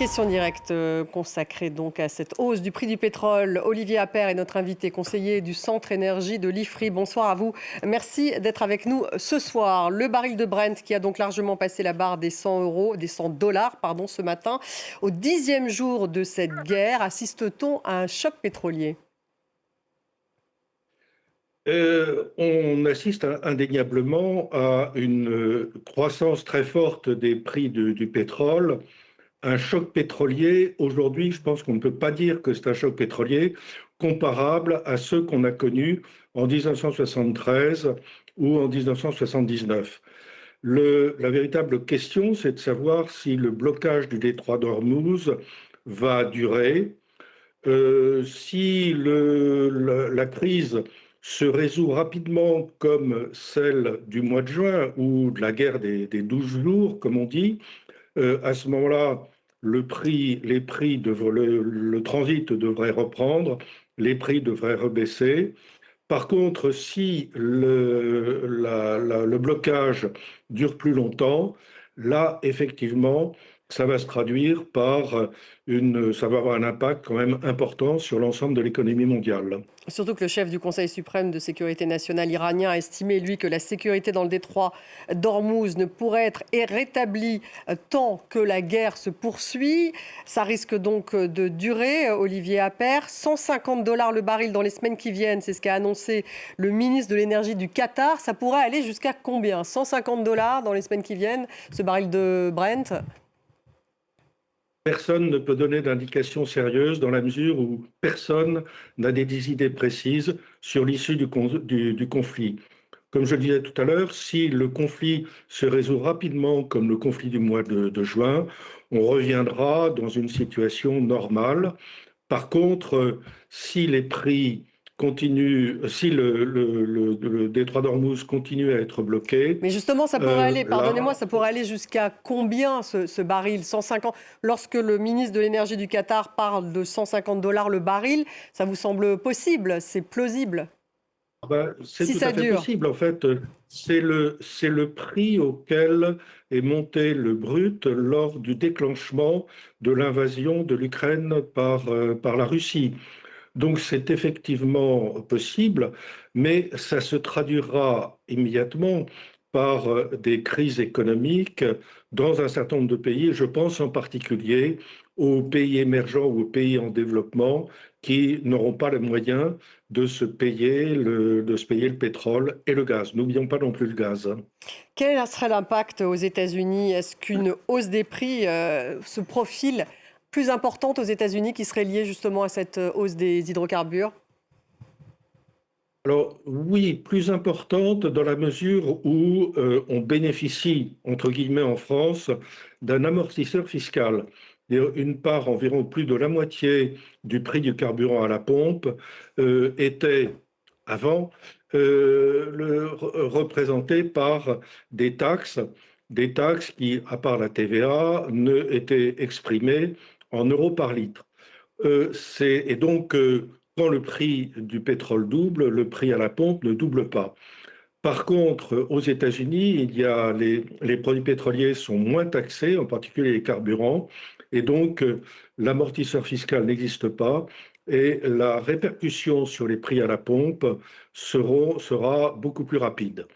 Question directe consacrée donc à cette hausse du prix du pétrole. Olivier Appert est notre invité, conseiller du Centre Énergie de l'IFRI. Bonsoir à vous. Merci d'être avec nous ce soir. Le baril de Brent qui a donc largement passé la barre des 100 euros, des 100 dollars, pardon, ce matin. Au 10e jour de cette guerre, assiste-t-on à un choc pétrolier? On assiste indéniablement à une croissance très forte des prix du pétrole, un choc pétrolier. Aujourd'hui, je pense qu'on ne peut pas dire que c'est un choc pétrolier comparable à ceux qu'on a connus en 1973 ou en 1979. La véritable question, c'est de savoir si le blocage du détroit d'Ormuz va durer, si la crise se résout rapidement comme celle du mois de juin ou de la guerre des 12 jours, comme on dit, à ce moment-là, le transit devrait reprendre, les prix devraient rebaisser. Par contre, si le blocage dure plus longtemps, là, effectivement, ça va se traduire par ça va avoir un impact quand même important sur l'ensemble de l'économie mondiale. Surtout que le chef du Conseil suprême de sécurité nationale iranien a estimé, lui, que la sécurité dans le détroit d'Ormuz ne pourrait être rétablie tant que la guerre se poursuit. Ça risque donc de durer, Olivier Appert. 150 dollars le baril dans les semaines qui viennent, c'est ce qu'a annoncé le ministre de l'énergie du Qatar. Ça pourrait aller jusqu'à combien? 150 dollars dans les semaines qui viennent, ce baril de Brent? Personne ne peut donner d'indication sérieuse dans la mesure où personne n'a des idées précises sur l'issue du conflit. Comme je le disais tout à l'heure, si le conflit se résout rapidement, comme le conflit du mois de juin, on reviendra dans une situation normale. Par contre, si les prix continuent, si le détroit d'Ormuz continue à être bloqué, Mais justement, ça pourrait aller, pardonnez-moi, là, ça pourrait aller jusqu'à combien ce baril? 150. Lorsque le ministre de l'énergie du Qatar parle de 150 dollars le baril, ça vous semble possible? C'est plausible? c'est Si tout ça à fait dure. possible. En fait, c'est le prix auquel est monté le brut lors du déclenchement de l'invasion de l'Ukraine par la Russie. Donc c'est effectivement possible, mais ça se traduira immédiatement par des crises économiques dans un certain nombre de pays. Je pense en particulier aux pays émergents ou aux pays en développement qui n'auront pas les moyens de se payer le pétrole et le gaz. N'oublions pas non plus le gaz. Quel serait l'impact aux États-Unis? Est-ce qu'une hausse des prix se profile plus importante aux États-Unis qui serait liée justement à cette hausse des hydrocarbures? Alors oui, plus importante dans la mesure où on bénéficie, entre guillemets en France, d'un amortisseur fiscal. Et une part, environ plus de la moitié du prix du carburant à la pompe était avant représentée par des taxes qui, à part la TVA, ne étaient exprimées en euros par litre. Et donc, quand le prix du pétrole double, le prix à la pompe ne double pas. Par contre, aux États-Unis, les produits pétroliers sont moins taxés, en particulier les carburants, et donc l'amortisseur fiscal n'existe pas, et la répercussion sur les prix à la pompe sera beaucoup plus rapide.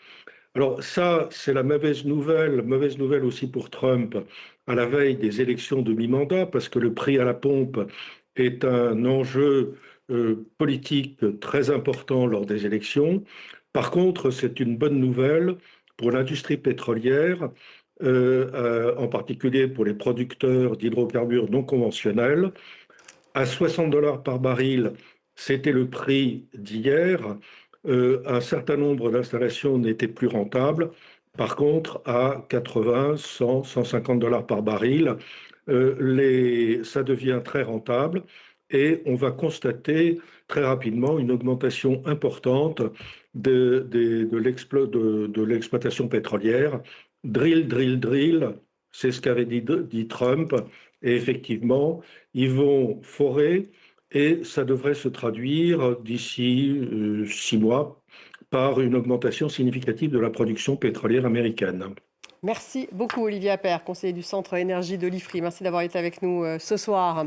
Alors ça, c'est la mauvaise nouvelle aussi pour Trump à la veille des élections de mi-mandat, parce que le prix à la pompe est un enjeu politique très important lors des élections. Par contre, c'est une bonne nouvelle pour l'industrie pétrolière, en particulier pour les producteurs d'hydrocarbures non conventionnels. À 60 dollars par baril, c'était le prix d'hier. Un certain nombre d'installations n'étaient plus rentables. Par contre, à 80, 100, 150 dollars par baril, ça devient très rentable et on va constater très rapidement une augmentation importante de l'exploitation pétrolière. Drill, drill, drill, c'est ce qu'avait dit Trump. Et effectivement, ils vont forer et ça devrait se traduire d'ici 6 mois par une augmentation significative de la production pétrolière américaine. Merci beaucoup Olivier Appert, conseiller du Centre Énergie de l'IFRI. Merci d'avoir été avec nous ce soir.